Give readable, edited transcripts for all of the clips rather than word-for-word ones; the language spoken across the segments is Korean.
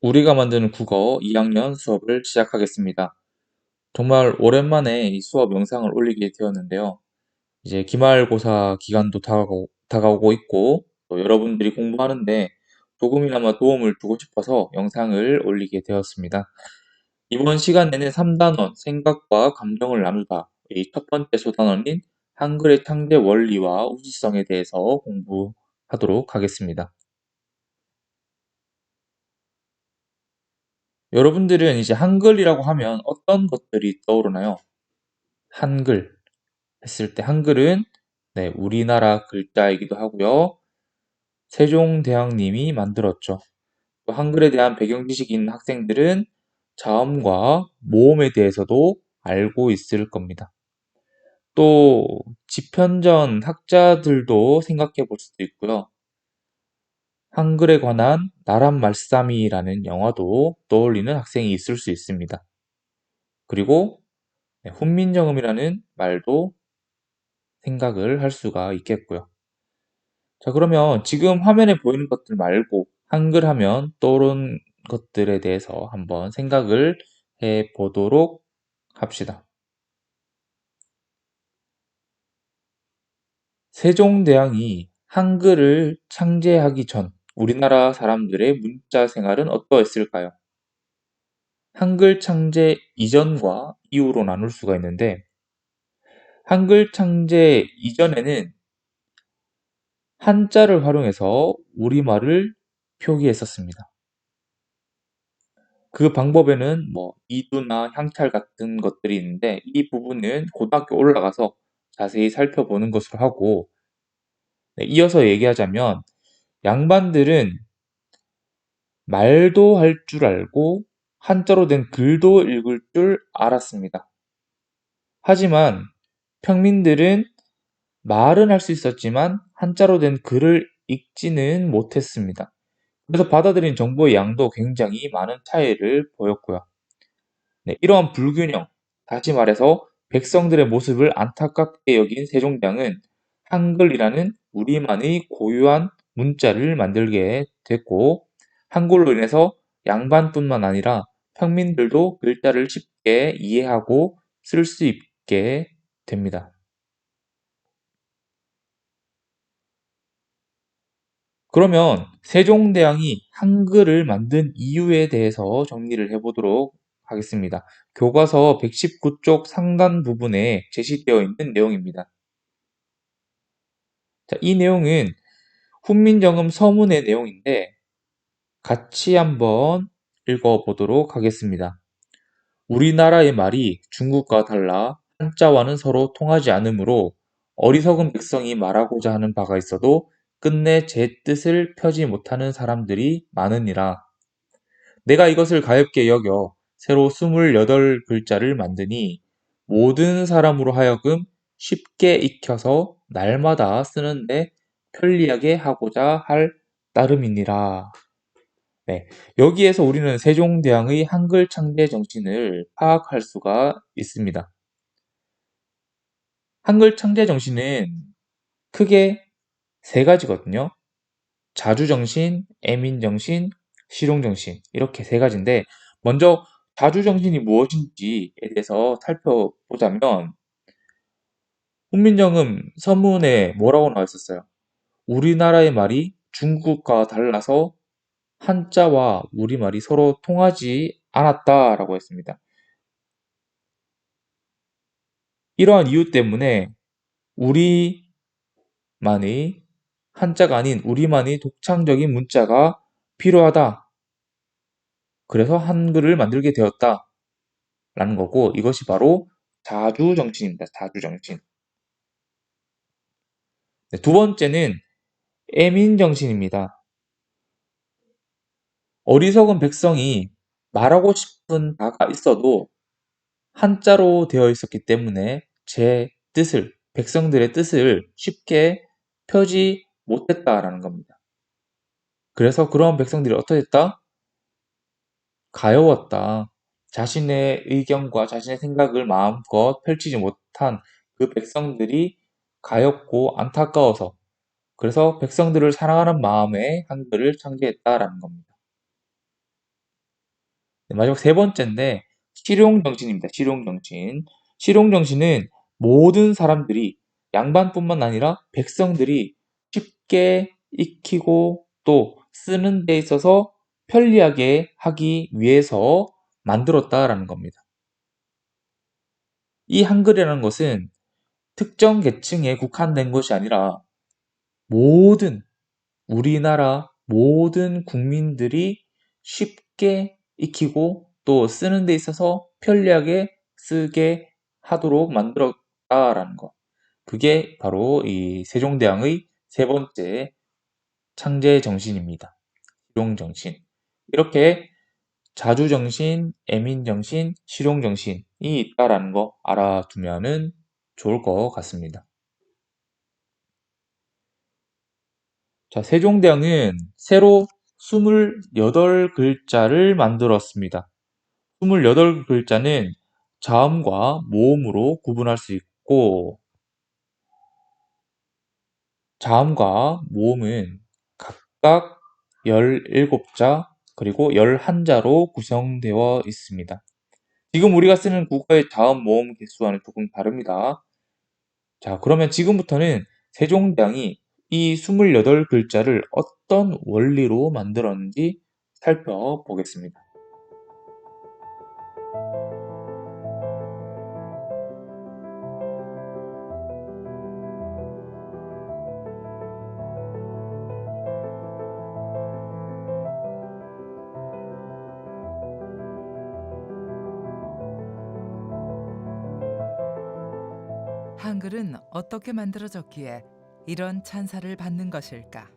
우리가 만드는 국어 2학년 수업을 시작하겠습니다. 정말 오랜만에 이 수업 영상을 올리게 되었는데요. 이제 기말고사 기간도 다가오고 있고, 또 여러분들이 공부하는데 조금이나마 도움을 주고 싶어서 영상을 올리게 되었습니다. 이번 시간에는 3단원 생각과 감정을 나누다 이 첫 번째 소단원인 한글의 창제 원리와 우수성에 대해서 공부하도록 하겠습니다. 여러분들은 이제 한글이라고 하면 어떤 것들이 떠오르나요? 한글 했을 때 한글은 우리나라 글자이기도 하고요. 세종대왕님이 만들었죠. 또 한글에 대한 배경 지식이 있는 학생들은 자음과 모음에 대해서도 알고 있을 겁니다. 또 지편전 학자들도 생각해 볼 수도 있고요. 한글에 관한 나란 말씀이라는 영화도 떠올리는 학생이 있을 수 있습니다. 그리고 훈민정음이라는 말도 생각을 할 수가 있겠고요. 자, 그러면 지금 화면에 보이는 것들 말고 한글 하면 떠오른 것들에 대해서 한번 생각을 해 보도록 합시다. 세종대왕이 한글을 창제하기 전 우리나라 사람들의 문자 생활은 어떠했을까요? 한글 창제 이전과 이후로 나눌 수가 있는데, 한글 창제 이전에는 한자를 활용해서 우리말을 표기했었습니다. 그 방법에는 뭐 이두나 향찰 같은 것들이 있는데 이 부분은 고등학교 올라가서 자세히 살펴보는 것으로 하고, 이어서 얘기하자면 양반들은 말도 할 줄 알고 한자로 된 글도 읽을 줄 알았습니다. 하지만 평민들은 말은 할 수 있었지만 한자로 된 글을 읽지는 못했습니다. 그래서 받아들인 정보의 양도 굉장히 많은 차이를 보였고요. 이러한 불균형, 다시 말해서 백성들의 모습을 안타깝게 여긴 세종대왕은 한글이라는 우리만의 고유한 문자를 만들게 됐고, 한글로 인해서 양반뿐만 아니라 평민들도 글자를 쉽게 이해하고 쓸 수 있게 됩니다. 그러면 세종대왕이 한글을 만든 이유에 대해서 정리를 해보도록 하겠습니다. 교과서 119쪽 상단 부분에 제시되어 있는 내용입니다. 자, 이 내용은 훈민정음 서문의 내용인데 같이 한번 읽어보도록 하겠습니다. 우리나라의 말이 중국과 달라 한자와는 서로 통하지 않으므로 어리석은 백성이 말하고자 하는 바가 있어도 끝내 제 뜻을 펴지 못하는 사람들이 많으니라. 내가 이것을 가엾게 여겨 새로 28글자를 만드니 모든 사람으로 하여금 쉽게 익혀서 날마다 쓰는데 편리하게 하고자 할 따름이니라. 네, 여기에서 우리는 세종대왕의 한글 창제 정신을 파악할 수가 있습니다. 한글 창제 정신은 크게 세 가지거든요. 자주정신, 애민정신, 실용정신 이렇게 세 가지인데 먼저 자주정신이 무엇인지에 대해서 살펴보자면 훈민정음 서문에 뭐라고 나와 있었어요? 우리나라의 말이 중국과 달라서 한자와 우리말이 서로 통하지 않았다라고 했습니다. 이러한 이유 때문에 우리만의 한자가 아닌 우리만의 독창적인 문자가 필요하다. 그래서 한글을 만들게 되었다. 라는 거고 이것이 바로 자주정신입니다. 자주정신. 네, 두 번째는 애민정신입니다. 어리석은 백성이 말하고 싶은 바가 있어도 한자로 되어 있었기 때문에 제 뜻을, 백성들의 뜻을 쉽게 펴지 못했다라는 겁니다. 그래서 그런 백성들이 어떠했다? 가여웠다. 자신의 의견과 자신의 생각을 마음껏 펼치지 못한 그 백성들이 가엾고 안타까워서 그래서 백성들을 사랑하는 마음에 한글을 창제했다라는 겁니다. 네, 마지막 세 번째인데 실용정신입니다. 실용정신. 실용정신은 모든 사람들이 양반뿐만 아니라 백성들이 쉽게 익히고 또 쓰는 데 있어서 편리하게 하기 위해서 만들었다라는 겁니다. 이 한글이라는 것은 특정 계층에 국한된 것이 아니라 모든 우리나라 모든 국민들이 쉽게 익히고 또 쓰는 데 있어서 편리하게 쓰게 하도록 만들었다라는 것. 그게 바로 이 세종대왕의 세 번째 창제 정신입니다. 실용정신. 이렇게 자주정신, 애민정신, 실용정신이 있다라는 거 알아두면은 좋을 것 같습니다. 자, 세종대왕은 새로 28글자를 만들었습니다. 28글자는 자음과 모음으로 구분할 수 있고, 자음과 모음은 각각 17자 그리고 11자로 구성되어 있습니다. 지금 우리가 쓰는 국어의 자음, 모음 개수와는 조금 다릅니다. 자, 그러면 지금부터는 세종대왕이 이 28글자를 어떤 원리로 만들었는지 살펴보겠습니다. 한글은 어떻게 만들어졌기에 이런 찬사를 받는 것일까?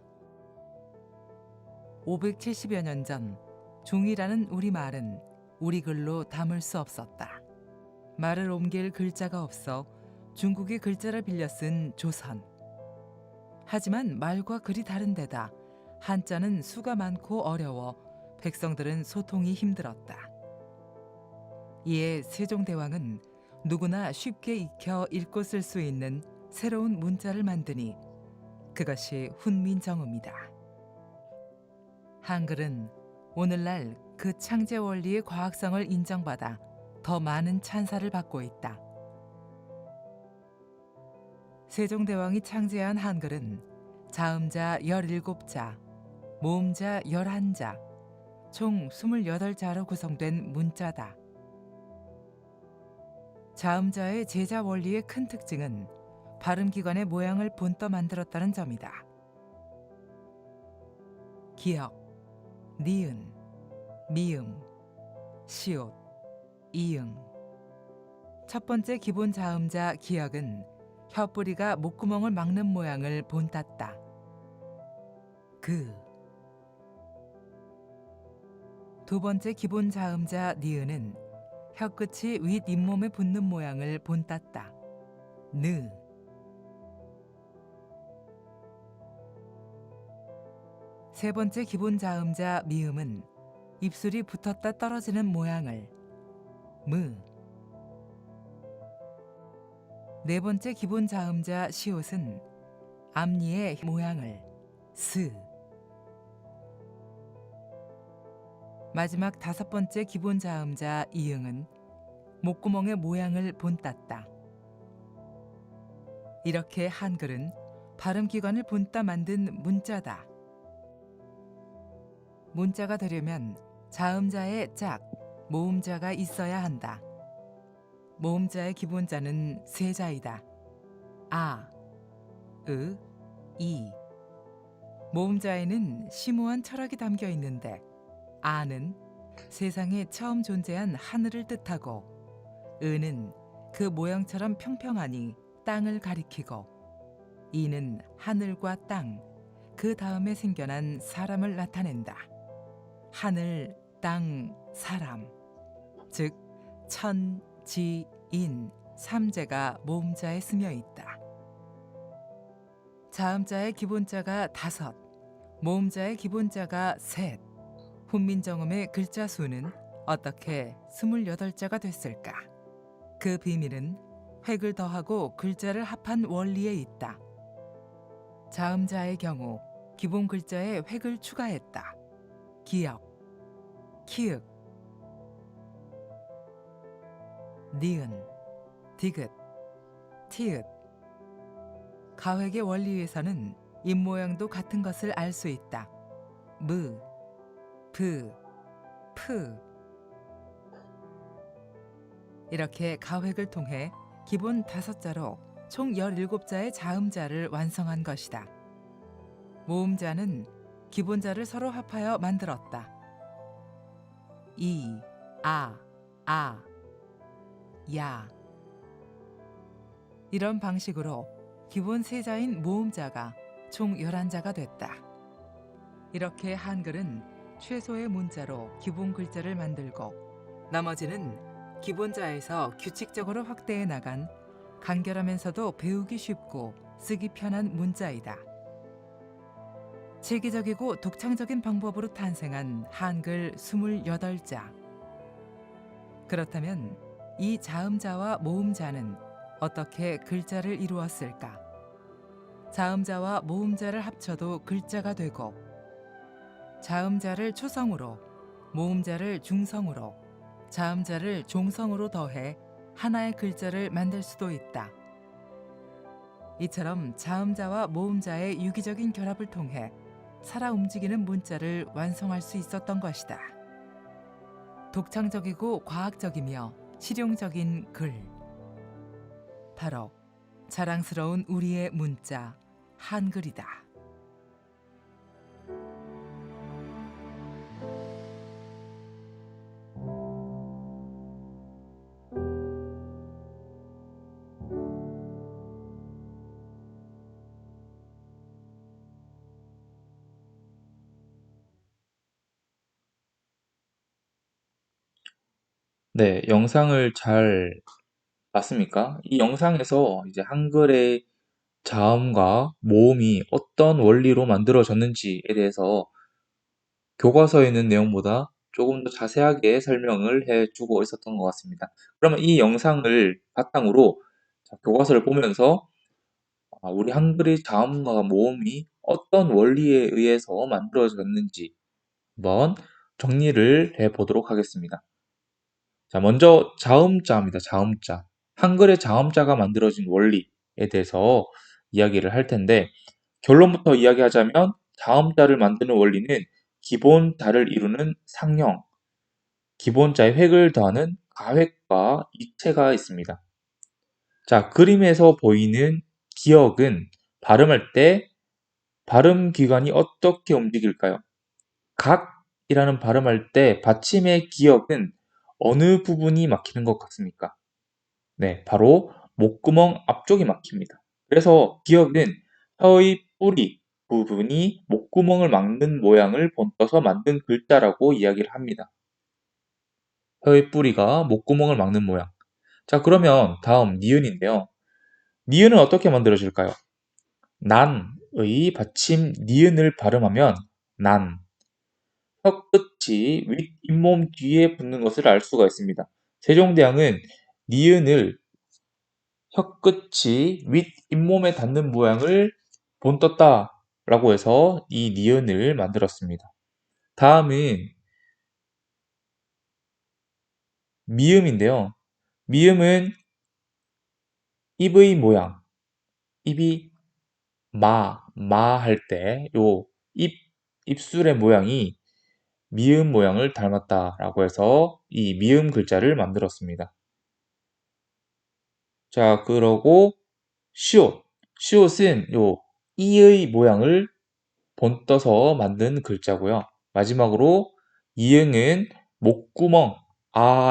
570여 년 전 종이라는 우리말은 우리 글로 담을 수 없었다. 말을 옮길 글자가 없어 중국의 글자를 빌려 쓴 조선. 하지만 말과 글이 다른 데다 한자는 수가 많고 어려워 백성들은 소통이 힘들었다. 이에 세종대왕은 누구나 쉽게 익혀 읽고 쓸 수 있는 새로운 문자를 만드니 그것이 훈민정음이다. 한글은 오늘날 그 창제 원리의 과학성을 인정받아 더 많은 찬사를 받고 있다. 세종대왕이 창제한 한글은 자음자 17자, 모음자 11자, 총 28자로 구성된 문자다. 자음자의 제자 원리의 큰 특징은 발음기관의 모양을 본떠 만들었다는 점이다. 기역, 니은, 미음, 시옷, 이응. 첫 번째 기본 자음자 기역은 혀뿌리가 목구멍을 막는 모양을 본땄다. 그. 두 번째 기본 자음자 니은은 혀끝이 윗 잇몸에 붙는 모양을 본땄다. 느. 세 번째 기본 자음자 미음은 입술이 붙었다 떨어지는 모양을 무. 네 번째 기본 자음자 시옷은 앞니의 모양을 스. 마지막 다섯 번째 기본 자음자 이응은 목구멍의 모양을 본땄다. 이렇게 한글은 발음기관을 본따 만든 문자다. 문자가 되려면 자음자의 짝, 모음자가 있어야 한다. 모음자의 기본자는 세 자이다. 아, 으, 이. 모음자에는 심오한 철학이 담겨 있는데 아는 세상에 처음 존재한 하늘을 뜻하고 으는 그 모양처럼 평평하니 땅을 가리키고 이는 하늘과 땅, 그 다음에 생겨난 사람을 나타낸다. 하늘, 땅, 사람, 즉 천, 지, 인, 삼재가 모음자에 스며 있다. 자음자의 기본자가 5, 모음자의 기본자가 셋. 훈민정음의 글자 수는 어떻게 28자가 됐을까? 그 비밀은 획을 더하고 글자를 합한 원리에 있다. 자음자의 경우 기본 글자에 획을 추가했다. 기역, 키읔, 니은, 디귿, 티읕. 가획의 원리에서는 입모양도 같은 것을 알 수 있다. 무, 브, 프. 이렇게 가획을 통해 기본 5자로 총 17자의 자음자를 완성한 것이다. 모음자는 기본자를 서로 합하여 만들었다. 이, 아, 야. 이런 방식으로 기본 3자인 모음자가 총 11자가 됐다. 이렇게 한글은 최소의 문자로 기본 글자를 만들고 나머지는 기본자에서 규칙적으로 확대해 나간 간결하면서도 배우기 쉽고 쓰기 편한 문자이다. 체계적이고 독창적인 방법으로 탄생한 한글 28자. 그렇다면 이 자음자와 모음자는 어떻게 글자를 이루었을까? 자음자와 모음자를 합쳐도 글자가 되고 자음자를 초성으로, 모음자를 중성으로, 자음자를 종성으로 더해 하나의 글자를 만들 수도 있다. 이처럼 자음자와 모음자의 유기적인 결합을 통해 살아 움직이는 문자를 완성할 수 있었던 것이다. 독창적이고 과학적이며 실용적인 글. 바로 자랑스러운 우리의 문자, 한글이다. 네, 영상을 잘 봤습니까? 이 영상에서 이제 한글의 자음과 모음이 어떤 원리로 만들어졌는지에 대해서 교과서에 있는 내용보다 조금 더 자세하게 설명을 해주고 있었던 것 같습니다. 그러면 이 영상을 바탕으로 교과서를 보면서 우리 한글의 자음과 모음이 어떤 원리에 의해서 만들어졌는지 한번 정리를 해보도록 하겠습니다. 자, 먼저 자음자입니다. 자음자. 한글의 자음자가 만들어진 원리에 대해서 이야기를 할 텐데 결론부터 이야기하자면 자음자를 만드는 원리는 기본자를 이루는 상형, 기본자의 획을 더하는 가획과 이체가 있습니다. 자, 그림에서 보이는 기역은 발음할 때 발음 기관이 어떻게 움직일까요? 각이라는 발음할 때 받침의 기역은 어느 부분이 막히는 것 같습니까? 네, 바로 목구멍 앞쪽이 막힙니다. 그래서 기역은 혀의 뿌리 부분이 목구멍을 막는 모양을 본떠서 만든 글자라고 이야기를 합니다. 혀의 뿌리가 목구멍을 막는 모양. 자, 그러면 다음 니은인데요. 니은은 어떻게 만들어질까요? 난의 받침 니은을 발음하면 난. 혀끝이 윗 잇몸 뒤에 붙는 것을 알 수가 있습니다. 세종대왕은 니은을 혀끝이 윗 잇몸에 닿는 모양을 본떴다 라고 해서 이 니은을 만들었습니다. 다음은 미음인데요. 미음은 입의 모양, 입이 마 할 때 요 입술의 모양이 미음 모양을 닮았다라고 해서 이 미음 글자를 만들었습니다. 자, 그러고 시옷. 시옷은 요 이의 모양을 본떠서 만든 글자고요. 마지막으로 이응은 목구멍,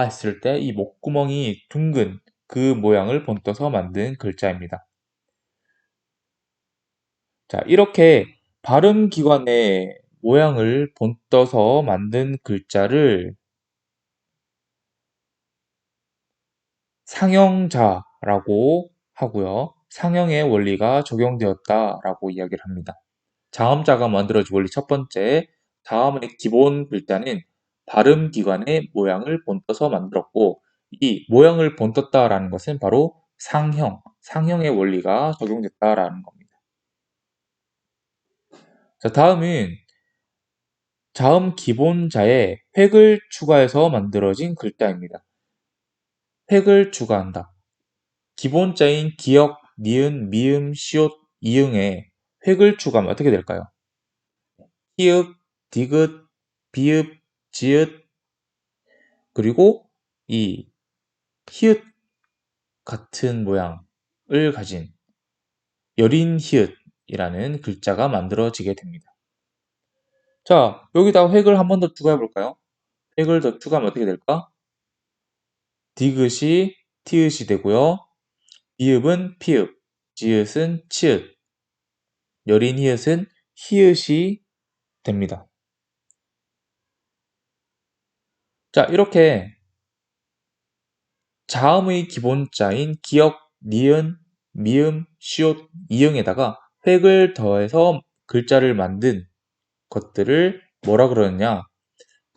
했을 때 이 목구멍이 둥근 그 모양을 본떠서 만든 글자입니다. 자, 이렇게 발음 기관의 모양을 본떠서 만든 글자를 상형자라고 하고요. 상형의 원리가 적용되었다라고 이야기를 합니다. 자음자가 만들어진 원리 첫 번째, 자음의 기본 글자는 발음 기관의 모양을 본떠서 만들었고 이 모양을 본떴다라는 것은 바로 상형의 원리가 적용됐다라는 겁니다. 자, 다음은 자음 기본자에 획을 추가해서 만들어진 글자입니다. 획을 추가한다. 기본자인 기역, 니은, 미음, 시옷, 이응에 획을 추가하면 어떻게 될까요? 히읗, 디귿, 비읍, 지읒, 그리고 이 히읗 같은 모양을 가진 여린 히읗이라는 글자가 만들어지게 됩니다. 자, 여기다 획을 한 번 더 추가해 볼까요? 획을 더 추가하면 어떻게 될까? 디귿이 티읕이 되고요. 비읍은 피읍, 지읒은 치읒, 여린 히읗은 히읗이 됩니다. 자, 이렇게 자음의 기본자인 기역, 니은, 미음, 시옷, 이응에다가 획을 더해서 글자를 만든 것들을 뭐라 그러느냐?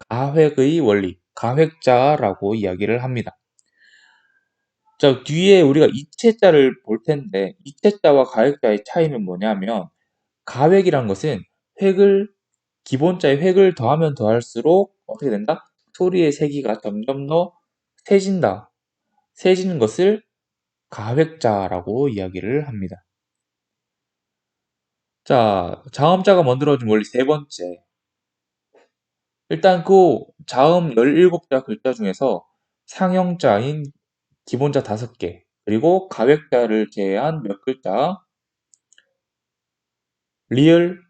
가획의 원리, 가획자라고 이야기를 합니다. 자, 뒤에 우리가 이체자를 볼 텐데, 이체자와 가획자의 차이는 뭐냐면, 가획이란 것은 획을, 기본자의 획을 더하면 더할수록 어떻게 된다? 소리의 세기가 점점 더 세진다. 세지는 것을 가획자라고 이야기를 합니다. 자, 자음자가 만들어진 원리 세 번째. 일단 그 자음 17자 글자 중에서 상형자인 기본자 5개, 그리고 가획자를 제외한 몇 글자, 리을,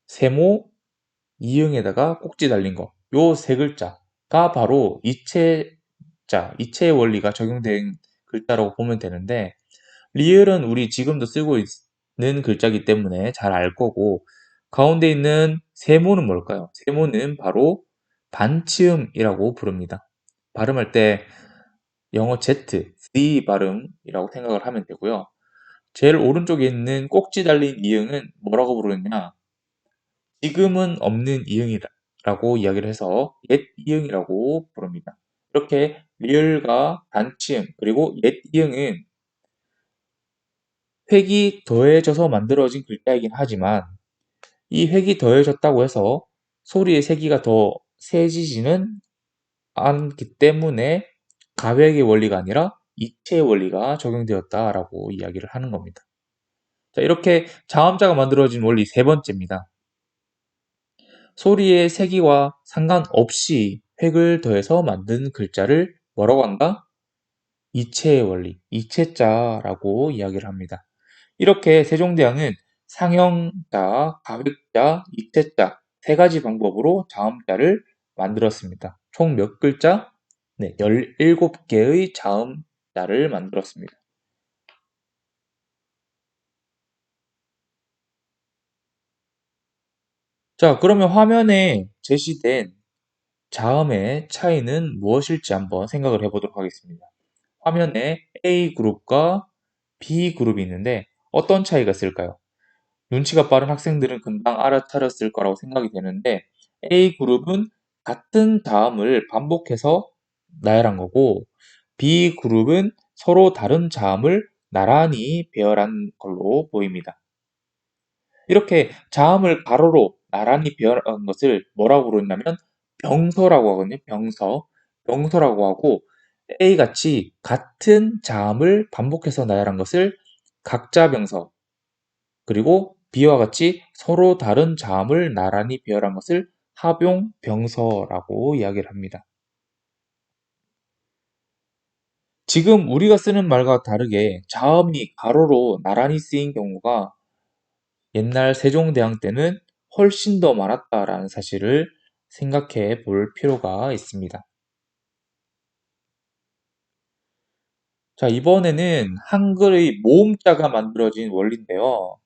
세모, 이응에다가 꼭지 달린 거, 요 세 글자가 바로 이체의 원리가 적용된 글자라고 보면 되는데, 리을은 우리 지금도 쓰고 있는 글자이기 때문에 잘 알 거고, 가운데 있는 세모는 뭘까요? 세모는 바로 반치음이라고 부릅니다. 발음할 때 영어 Z 발음이라고 생각을 하면 되고요. 제일 오른쪽에 있는 꼭지 달린 이응은 뭐라고 부르느냐? 지금은 없는 이응이라고 이야기를 해서 옛 이응이라고 부릅니다. 이렇게 리을과 반치음 그리고 옛 이응은 획이 더해져서 만들어진 글자이긴 하지만 이 획이 더해졌다고 해서 소리의 세기가 더 세지지는 않기 때문에 가획의 원리가 아니라 이체의 원리가 적용되었다라고 이야기를 하는 겁니다. 자, 이렇게 자음자가 만들어진 원리 세 번째입니다. 소리의 세기와 상관없이 획을 더해서 만든 글자를 뭐라고 한다? 이체의 원리, 이체자라고 이야기를 합니다. 이렇게 세종대왕은 상형자, 가획자, 이체자 세 가지 방법으로 자음자를 만들었습니다. 총 몇 글자? 네, 17개의 자음자를 만들었습니다. 자, 그러면 화면에 제시된 자음의 차이는 무엇일지 한번 생각을 해보도록 하겠습니다. 화면에 A그룹과 B그룹이 있는데 어떤 차이가 있을까요? 눈치가 빠른 학생들은 금방 알아차렸을 거라고 생각이 되는데 A그룹은 같은 자음을 반복해서 나열한 거고 B그룹은 서로 다른 자음을 나란히 배열한 걸로 보입니다. 이렇게 자음을 가로로 나란히 배열한 것을 뭐라고 부르냐면 병서라고 하거든요. 병서라고 하고 A같이 같은 자음을 반복해서 나열한 것을 각자병서, 그리고 B와 같이 서로 다른 자음을 나란히 배열한 것을 합용병서라고 이야기를 합니다. 지금 우리가 쓰는 말과 다르게 자음이 가로로 나란히 쓰인 경우가 옛날 세종대왕 때는 훨씬 더 많았다라는 사실을 생각해 볼 필요가 있습니다. 자, 이번에는 한글의 모음자가 만들어진 원리인데요.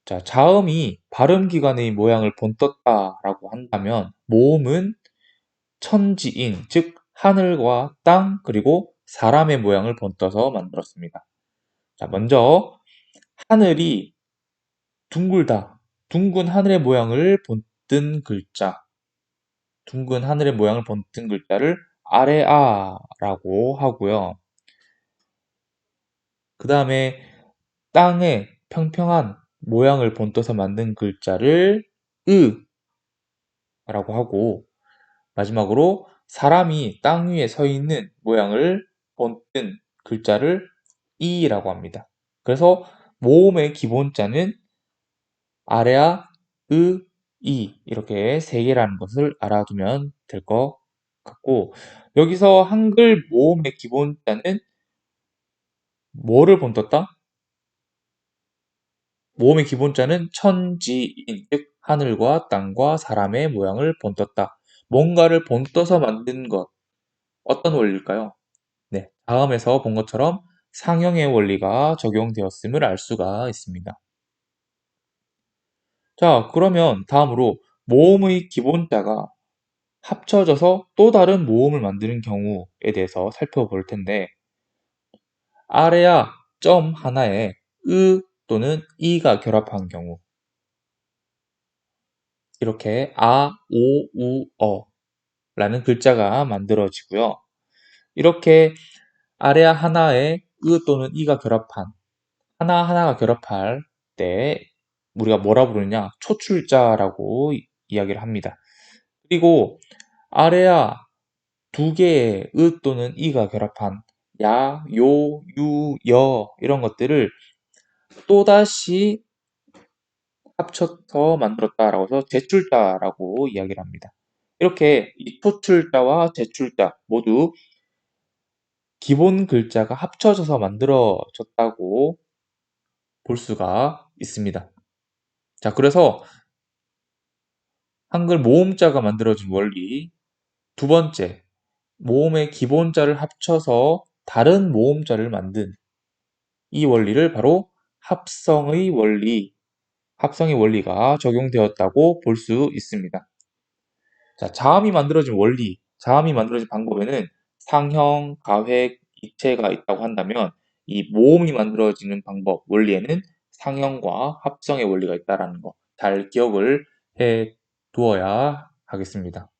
자, 자음이 발음기관의 모양을 본떴다라고 한다면 모음은 천지인, 즉 하늘과 땅 그리고 사람의 모양을 본떠서 만들었습니다. 자, 먼저 하늘이 둥글다, 둥근 하늘의 모양을 본뜬 글자, 둥근 하늘의 모양을 본뜬 글자를 아래아라고 하고요. 그 다음에 땅의 평평한 모양을 본떠서 만든 글자를 으라고 하고, 마지막으로 사람이 땅 위에 서 있는 모양을 본뜬 글자를 이라고 합니다. 그래서 모음의 기본자는 아래아, 으, 이 이렇게 세 개라는 것을 알아두면 될 것 같고, 여기서 한글 모음의 기본자는 뭐를 본떴다? 모음의 기본자는 천지인, 즉 하늘과 땅과 사람의 모양을 본떴다. 뭔가를 본떠서 만든 것. 어떤 원리일까요? 네, 다음에서 본 것처럼 상형의 원리가 적용되었음을 알 수가 있습니다. 자, 그러면 다음으로 모음의 기본자가 합쳐져서 또 다른 모음을 만드는 경우에 대해서 살펴볼 텐데, 아래야 점 하나에 으 또는 이가 결합한 경우, 이렇게 아, 오, 우, 어 라는 글자가 만들어지고요. 이렇게 아래야 하나에 으 또는 이가 결합한, 하나하나가 결합할 때 우리가 뭐라 부르냐? 초출자라고 이야기를 합니다. 그리고 아래야 두 개의 으 또는 이가 결합한 야, 요, 유, 여 이런 것들을 또다시 합쳐서 만들었다라고 해서 제출자라고 이야기를 합니다. 이렇게 이 초출자와 제출자 모두 기본 글자가 합쳐져서 만들어졌다고 볼 수가 있습니다. 자, 그래서 한글 모음자가 만들어진 원리 두 번째, 모음의 기본자를 합쳐서 다른 모음자를 만든 이 원리를 바로 합성의 원리, 합성의 원리가 적용되었다고 볼 수 있습니다. 자, 자음이 만들어진 원리, 자음이 만들어진 방법에는 상형, 가획, 이체가 있다고 한다면 이 모음이 만들어지는 방법, 원리에는 상형과 합성의 원리가 있다는 거 잘 기억을 해 두어야 하겠습니다.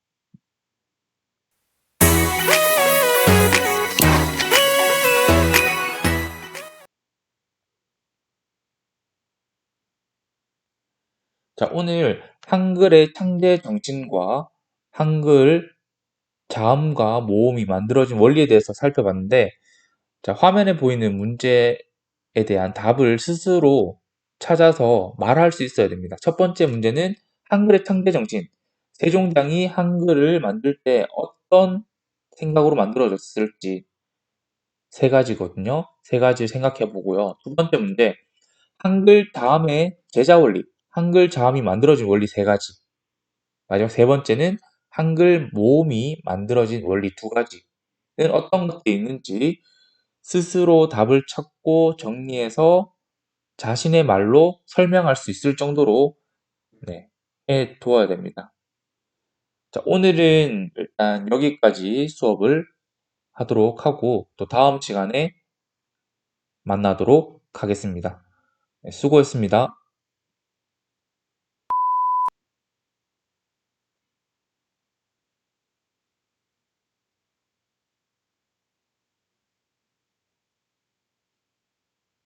자, 오늘 한글의 창제 정신과 한글 자음과 모음이 만들어진 원리에 대해서 살펴봤는데, 자, 화면에 보이는 문제에 대한 답을 스스로 찾아서 말할 수 있어야 됩니다. 첫 번째 문제는 한글의 창제 정신. 세종대왕이 한글을 만들 때 어떤 생각으로 만들어졌을지 세 가지거든요. 세 가지 생각해 보고요. 두 번째 문제, 한글 다음에 제자 원리, 한글 자음이 만들어진 원리 세 가지. 마지막 세 번째는 한글 모음이 만들어진 원리 두 가지는 어떤 것들이 있는지 스스로 답을 찾고 정리해서 자신의 말로 설명할 수 있을 정도로 네, 해 두어야 됩니다. 자, 오늘은 일단 여기까지 수업을 하도록 하고 또 다음 시간에 만나도록 하겠습니다. 네, 수고했습니다.